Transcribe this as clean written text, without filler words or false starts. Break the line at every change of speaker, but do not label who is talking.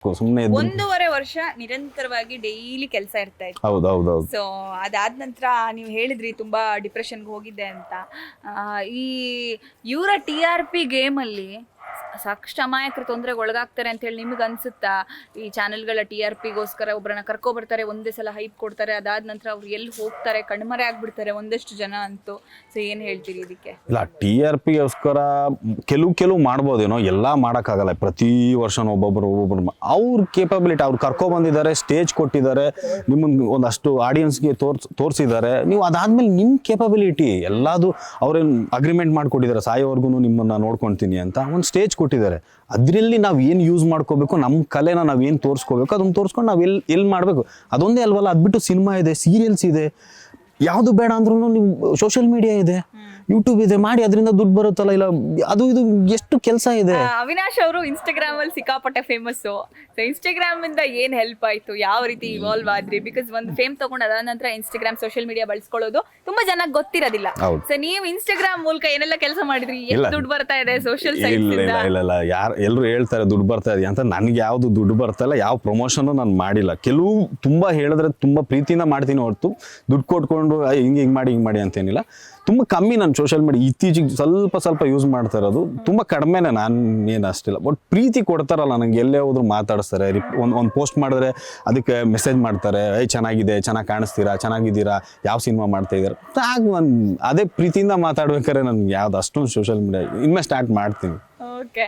ಸುಮ್ಮನೆ
1.5 ವರ್ಷ ನಿರಂತರವಾಗಿ ಡೈಲಿ ಕೆಲಸ ಇರ್ತಾ ಇತ್ತು.
ಹೌದೌದು.
ಸೊ ಅದಾದ ನಂತರ ನೀವು ಹೇಳಿದ್ರಿ ತುಂಬಾ ಡಿಪ್ರೆಷನ್ಗೆ ಹೋಗಿದ್ದೆ ಅಂತ. ಈ ಇವರ TRP ಗೇಮಲ್ಲಿ ಸಾಕಷ್ಟು ಅಮಾಯಕರು ತೊಂದರೆಗೆ ಒಳಗಾಗ್ತಾರೆ ಅಂತ ಹೇಳಿ ನಿಮ್ಗೆ ಅನ್ಸುತ್ತಾ? ಈ ಚಾನೆಲ್ಗಳ TRPಗೋಸ್ಕರ ಒಬ್ಬರನ್ನ ಕರ್ಕೊಬರ್ತಾರೆ, ಒಂದೇ ಸಲ ಹೈಪ್ ಕೊಡ್ತಾರೆ, ಅದಾದ ನಂತರ ಅವ್ರು ಎಲ್ಲಿ ಹೋಗ್ತಾರೆ, ಕಣ್ಮರೆ ಆಗ್ಬಿಡ್ತಾರೆ ಒಂದಷ್ಟು ಜನ ಅಂತೂ. ಸೊ ಏನು ಹೇಳ್ತೀರಿ ಇದಕ್ಕೆ?
ಇಲ್ಲ, TRPಗೋಸ್ಕರ ಕೆಲವು ಮಾಡ್ಬೋದೇನೋ, ಎಲ್ಲ ಮಾಡೋಕ್ಕಾಗಲ್ಲ. ಪ್ರತಿ ವರ್ಷನೂ ಒಬ್ಬೊಬ್ಬರು ಅವ್ರ ಕೇಪಬಿಲಿಟಿ, ಅವ್ರು ಕರ್ಕೊಬಂದಿದ್ದಾರೆ, ಸ್ಟೇಜ್ ಕೊಟ್ಟಿದ್ದಾರೆ, ನಿಮ್ಮನ್ನು ಒಂದಷ್ಟು ಆಡಿಯನ್ಸ್ಗೆ ತೋರಿಸಿದ್ದಾರೆ. ನೀವು ಅದಾದ್ಮೇಲೆ ನಿಮ್ಮ ಕೇಪಬಿಲಿಟಿ ಎಲ್ಲದು ಅವ್ರೇನು ಅಗ್ರಿಮೆಂಟ್ ಮಾಡಿಕೊಟ್ಟಿದ್ದಾರೆ, ಸಾಯೋವರೆಗೂ ನಿಮ್ಮನ್ನು ನೋಡ್ಕೊಳ್ತೀನಿ ಅಂತ ಒಂದು ಸ್ಟೇಜ್ ಕೊಟ್ಟಿದ್ದಾರೆ. ಅದರಲ್ಲಿ ನಾವು ಏನು ಯೂಸ್ ಮಾಡ್ಕೋಬೇಕು, ನಮ್ಮ ಕಲೆನ ನಾವು ಏನು ತೋರಿಸ್ಕೋಬೇಕು ಅದನ್ನು ತೋರಿಸ್ಕೊಂಡು ನಾವು ಎಲ್ಲಿ ಮಾಡಬೇಕು ಅದೊಂದೇ ಅಲ್ವಲ್ಲ. ಅದು ಬಿಟ್ಟು ಸಿನಿಮಾ ಇದೆ, ಸೀರಿಯಲ್ಸ್ ಇದೆ, ಯಾವುದು ಬೇಡ ಅಂದ್ರೂ ನೀವು ಸೋಷಿಯಲ್ ಮೀಡಿಯಾ ಇದೆ, ಯೂಟ್ಯೂಬ್ ಇದೆ, ಮಾಡಿ ಅದರಿಂದ ದುಡ್ಡು ಬರುತ್ತಲ್ಲ. ಇಲ್ಲ ಅದು ಇದು ಎಷ್ಟು ಕೆಲಸ ಇದೆ.
ಅವಿನಾಶ್ ಅವರು ಇನ್ಸ್ಟಾಗ್ರಾಮ್ ಅಲ್ಲಿ ಸಿಕ್ಕಾಪಟ್ಟೆ ಫೇಮಸ್. ಸೊ ಇನ್ಸ್ಟಾಗ್ರಾಮ್ ಇಂದ ಏನ್ ಹೆಲ್ಪ್ ಆಯ್ತು, ಯಾವ ರೀತಿ ಇವಾಲ್ವ್ ಆದ್ರಿ? ಬಿಕಾಸ್ ಒಂದು ಫೇಮ್ ತಗೊಂಡು ಅದಾದ ನಂತರ ಇನ್ಸ್ಟಾಗ್ರಾಮ್ ಸೋಷಿಯಲ್ ಮೀಡಿಯಾ ಬಳಸ್ಕೊಳ್ಳೋದು ತುಂಬಾ ಜನಕ್ಕೆ ಗೊತ್ತಿರೋದಿಲ್ಲ. ಸೊ ನೀವು ಇನ್ಸ್ಟಾಗ್ರಾಮ್ ಮೂಲಕ ಏನೆಲ್ಲ ಕೆಲಸ ಮಾಡಿದ್ರಿ? ಎಷ್ಟು ದುಡ್ಡು ಬರ್ತಾ ಇದೆ ಸೋಷಿಯಲ್ ಸೈಟ್?
ಇಲ್ಲ ಎಲ್ಲರೂ ಹೇಳ್ತಾರೆ ದುಡ್ಡು ಬರ್ತಾ ಇದೆ ಅಂತ. ನನ್ಗೆ ಯಾವ್ದು ದುಡ್ಡು ಬರ್ತಾ ಇಲ್ಲ, ಯಾವ ಪ್ರಮೋಷನ್ ನಾನು ಮಾಡಿಲ್ಲ. ಕೆಲವು ತುಂಬಾ ಹೇಳಿದ್ರೆ ತುಂಬಾ ಪ್ರೀತಿಯಿಂದ ಮಾಡ್ತೀನಿ ಹೊರತು ದುಡ್ಡು ಕೊಟ್ಕೊಂಡು ಹಿಂಗೆ ಮಾಡಿ ಅಂತೇನಿಲ್ಲ. ತುಂಬ ಕಮ್ಮಿ ನಾನು ಸೋಷಿಯಲ್ ಮೀಡಿಯಾ ಇತ್ತೀಚೆಗೆ ಸ್ವಲ್ಪ ಯೂಸ್ ಮಾಡ್ತಾ ಇರೋದು. ತುಂಬ ಕಡಿಮೆನೇ, ನಾನು ಏನು ಅಷ್ಟಿಲ್ಲ. ಬಟ್ ಪ್ರೀತಿ ಕೊಡ್ತಾರಲ್ಲ, ನನಗೆ ಎಲ್ಲೇ ಹೋದ್ರು ಮಾತಾಡಿಸ್ತಾರೆ. ಒಂದು ಪೋಸ್ಟ್ ಮಾಡಿದ್ರೆ ಅದಕ್ಕೆ ಮೆಸೇಜ್ ಮಾಡ್ತಾರೆ, ಚೆನ್ನಾಗಿದೆ, ಚೆನ್ನಾಗಿ ಕಾಣಿಸ್ತೀರಾ, ಚೆನ್ನಾಗಿದ್ದೀರಾ, ಯಾವ ಸಿನಿಮಾ ಮಾಡ್ತಾ ಇದ್ದೀರಾ. ಅದೇ ಪ್ರೀತಿಯಿಂದ ಮಾತಾಡ್ಬೇಕಾದ್ರೆ ನನ್ಗೆ ಯಾವ್ದು ಅಷ್ಟೊಂದು ಸೋಷಿಯಲ್ ಮೀಡಿಯಾ ಇನ್ಮೇಲೆ ಸ್ಟಾರ್ಟ್ ಮಾಡ್ತೀನಿ.
ಓಕೆ.